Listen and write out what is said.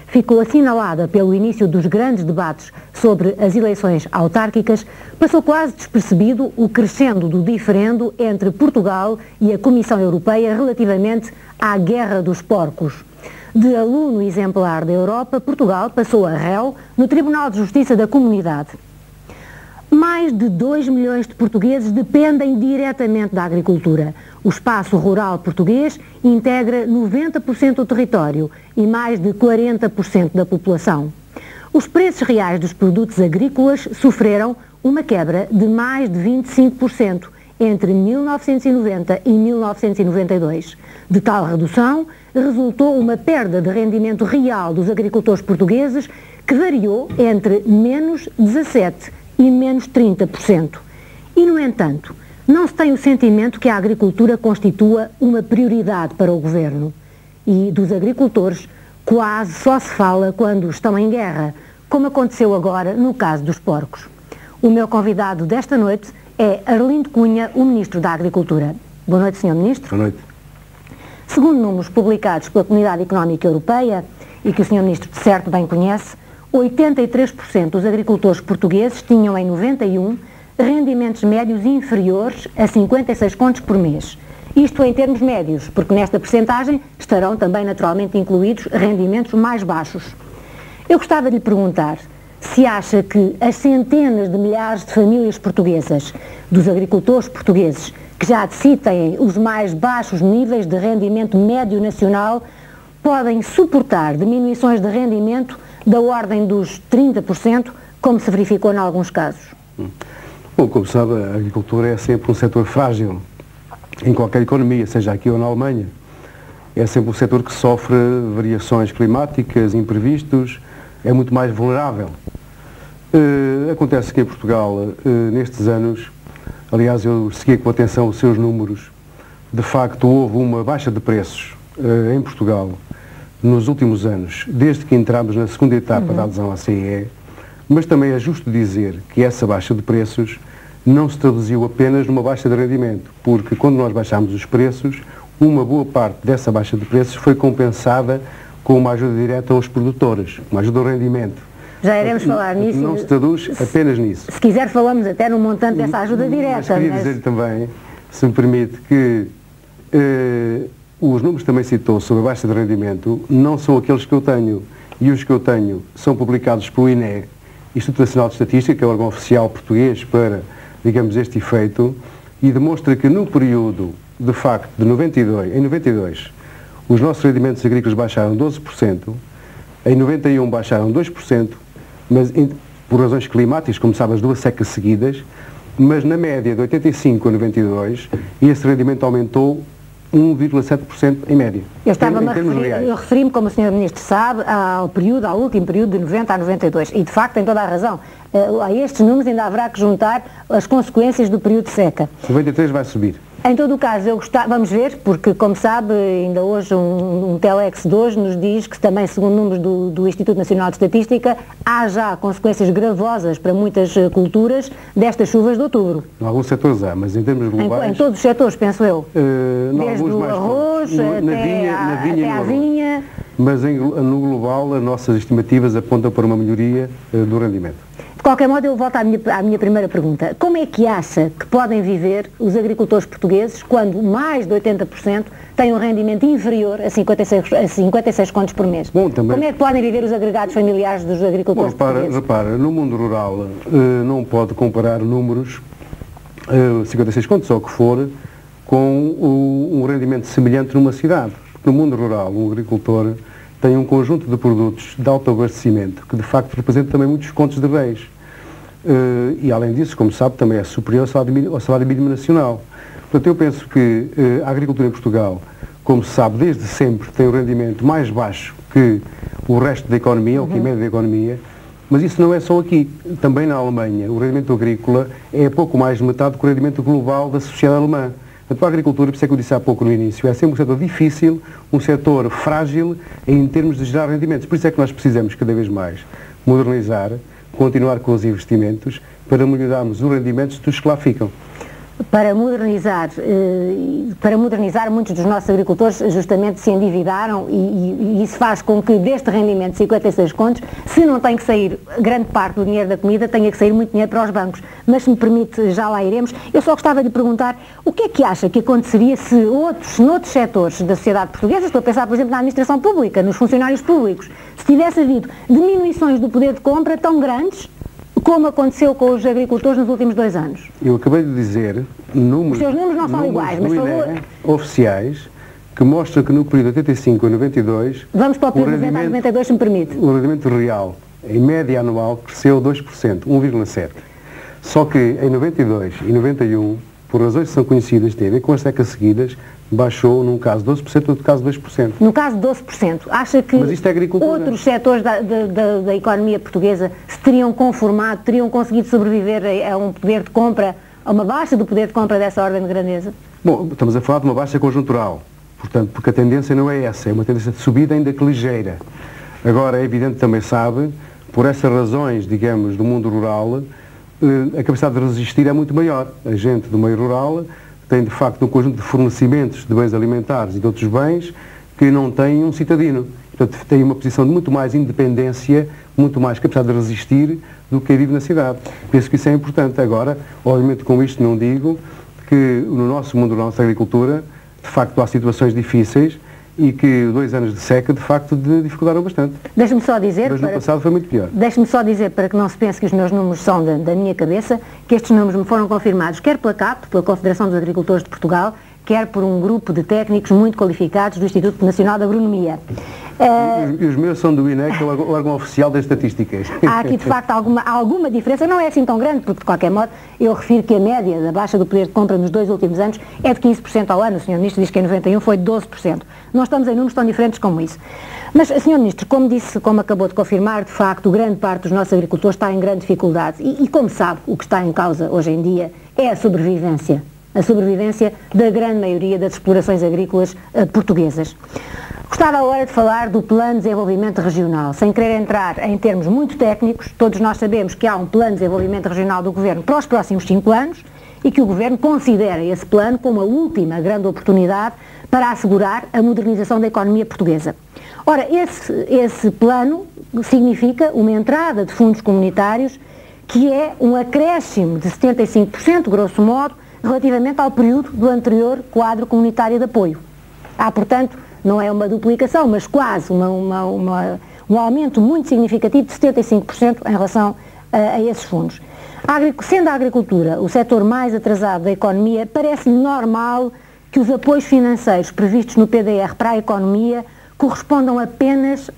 ficou assinalada pelo início dos grandes debates sobre as eleições autárquicas, passou quase despercebido o crescendo do diferendo entre Portugal e a Comissão Europeia relativamente à guerra dos porcos. De aluno exemplar da Europa, Portugal passou a réu no Tribunal de Justiça da Comunidade. Mais de 2 milhões de portugueses dependem diretamente da agricultura. O espaço rural português integra 90% do território e mais de 40% da população. Os preços reais dos produtos agrícolas sofreram uma quebra de mais de 25% entre 1990 e 1992. De tal redução, resultou uma perda de rendimento real dos agricultores portugueses que variou entre menos 17% e menos 30%. E, no entanto, não se tem o sentimento que a agricultura constitua uma prioridade para o governo. E dos agricultores quase só se fala quando estão em guerra, como aconteceu agora no caso dos porcos. O meu convidado desta noite é Arlindo Cunha, o Ministro da Agricultura. Boa noite, Sr. Ministro. Boa noite. Segundo números publicados pela Comunidade Económica Europeia, e que o Sr. Ministro de certo bem conhece, 83% dos agricultores portugueses tinham em 91 rendimentos médios inferiores a 56 contos por mês. Isto em termos médios, porque nesta percentagem estarão também naturalmente incluídos rendimentos mais baixos. Eu gostava de lhe perguntar se acha que as centenas de milhares de famílias portuguesas, dos agricultores portugueses, que já têm os mais baixos níveis de rendimento médio nacional, podem suportar diminuições de rendimento da ordem dos 30%, como se verificou em alguns casos. Bom, como sabe, a agricultura é sempre um setor frágil em qualquer economia, seja aqui ou na Alemanha. É sempre um setor que sofre variações climáticas, imprevistos, é muito mais vulnerável. Acontece que em Portugal, nestes anos, aliás, eu segui com atenção os seus números, de facto houve uma baixa de preços em Portugal nos últimos anos, desde que entramos na segunda etapa da adesão à CEE, mas também é justo dizer que essa baixa de preços não se traduziu apenas numa baixa de rendimento, porque quando nós baixámos os preços, uma boa parte dessa baixa de preços foi compensada com uma ajuda direta aos produtores, uma ajuda ao rendimento. Já iremos falar nisso. Não se traduz apenas nisso. Se quiser falamos até no montante dessa ajuda direta. Mas queria dizer também, se me permite, que os números que também citou sobre a baixa de rendimento não são aqueles que eu tenho, e os que eu tenho são publicados pelo INE, Instituto Nacional de Estatística, que é o órgão oficial português para, digamos, este efeito, e demonstra que no período, de facto, em 92, os nossos rendimentos agrícolas baixaram 12%, em 91 baixaram 2%, mas por razões climáticas, como sabe, as duas secas seguidas, mas na média de 85 a 92, esse rendimento aumentou 1,7% em média. Eu referi-me, como o Sr. Ministro sabe, ao último período de 90 a 92, e de facto tem toda a razão. A estes números ainda haverá que juntar as consequências do período de seca. 93 vai subir. Em todo o caso, vamos ver, porque como sabe, ainda hoje um Telex de hoje nos diz que também, segundo números do Instituto Nacional de Estatística, há já consequências gravosas para muitas culturas destas chuvas de outubro. Em alguns setores há, mas em termos globais... Em todos os setores, penso eu. Desde o arroz até a vinha. Mas no global, as nossas estimativas apontam para uma melhoria do rendimento. De qualquer modo, eu volto à minha primeira pergunta. Como é que acha que podem viver os agricultores portugueses quando mais de 80% têm um rendimento inferior a 56 contos por mês? Bom, também... Como é que podem viver os agregados familiares dos agricultores portugueses? Repara, no mundo rural não pode comparar números, 56 contos ou o que for, com um rendimento semelhante numa cidade. No mundo rural, um agricultor tem um conjunto de produtos de autoabastecimento que de facto representa também muitos contos de bens. E além disso, como sabe, também é superior ao salário mínimo nacional. Portanto, eu penso que a agricultura em Portugal, como se sabe, desde sempre tem um rendimento mais baixo que o resto da economia, ou que a média da economia, mas isso não é só aqui. Também na Alemanha, o rendimento agrícola é pouco mais de metade do rendimento global da sociedade alemã. Portanto, a agricultura, por isso é que eu disse há pouco no início, é sempre um setor difícil, um setor frágil em termos de gerar rendimentos. Por isso é que nós precisamos cada vez mais modernizar, continuar com os investimentos para melhorarmos os rendimentos dos que lá ficam. para modernizar muitos dos nossos agricultores justamente se endividaram e isso faz com que deste rendimento de 56 contos, se não tem que sair grande parte do dinheiro da comida, tenha que sair muito dinheiro para os bancos. Mas se me permite, já lá iremos. Eu só gostava de perguntar o que é que acha que aconteceria se noutros setores da sociedade portuguesa, estou a pensar por exemplo na administração pública, nos funcionários públicos, se tivesse havido diminuições do poder de compra tão grandes como aconteceu com os agricultores nos últimos 2 anos. Eu acabei de dizer os seus números não são iguais, mas oficiais que mostram que no período de 85 a 92... Vamos para o período de 90 a 92, se me permite. O rendimento real, em média anual, cresceu 2%, 1,7%. Só que em 92 e 91, por razões que são conhecidas, tem a ver com as secas seguidas, baixou, num caso 12%, no outro caso 2%. No caso 12%, acha que Mas isto é agricultura. Outros setores da economia portuguesa se teriam conformado, teriam conseguido sobreviver a um poder de compra, a uma baixa do poder de compra dessa ordem de grandeza? Bom, estamos a falar de uma baixa conjuntural, portanto, porque a tendência não é essa, é uma tendência de subida ainda que ligeira. Agora, é evidente, também sabe, por essas razões, digamos, do mundo rural, a capacidade de resistir é muito maior. A gente do meio rural tem, de facto, um conjunto de fornecimentos de bens alimentares e de outros bens que não tem um citadino. Portanto, tem uma posição de muito mais independência, muito mais capacidade de resistir do que quem vive na cidade. Penso que isso é importante. Agora, obviamente, com isto não digo que no nosso mundo, na nossa agricultura, de facto, há situações difíceis e que 2 anos de seca, de facto, dificultaram bastante. Deixe-me só dizer... Mas no passado foi muito pior. Deixe-me só dizer, para que não se pense que os meus números são da minha cabeça, que estes números me foram confirmados quer pela CAP, pela Confederação dos Agricultores de Portugal, quer por um grupo de técnicos muito qualificados do Instituto Nacional de Agronomia. E os meus são do INE, que é o órgão oficial das estatísticas. Há aqui, de facto, alguma diferença, não é assim tão grande, porque, de qualquer modo, eu refiro que a média da baixa do poder de compra nos 2 últimos anos é de 15% ao ano. O Sr. Ministro diz que em 91 foi de 12%. Não estamos em números tão diferentes como isso. Mas, Sr. Ministro, como disse, como acabou de confirmar, de facto, grande parte dos nossos agricultores está em grande dificuldade. E como sabe, o que está em causa hoje em dia é a sobrevivência da grande maioria das explorações agrícolas portuguesas. Gostava agora de falar do Plano de Desenvolvimento Regional, sem querer entrar em termos muito técnicos. Todos nós sabemos que há um Plano de Desenvolvimento Regional do Governo para os próximos 5 anos e que o Governo considera esse plano como a última grande oportunidade para assegurar a modernização da economia portuguesa. Ora, esse plano significa uma entrada de fundos comunitários que é um acréscimo de 75%, grosso modo, relativamente ao período do anterior quadro comunitário de apoio. Há, portanto, não é uma duplicação, mas quase um aumento muito significativo de 75% em relação a esses fundos. Sendo a agricultura o setor mais atrasado da economia, parece-lhe normal que os apoios financeiros previstos no PDR para a economia correspondam apenas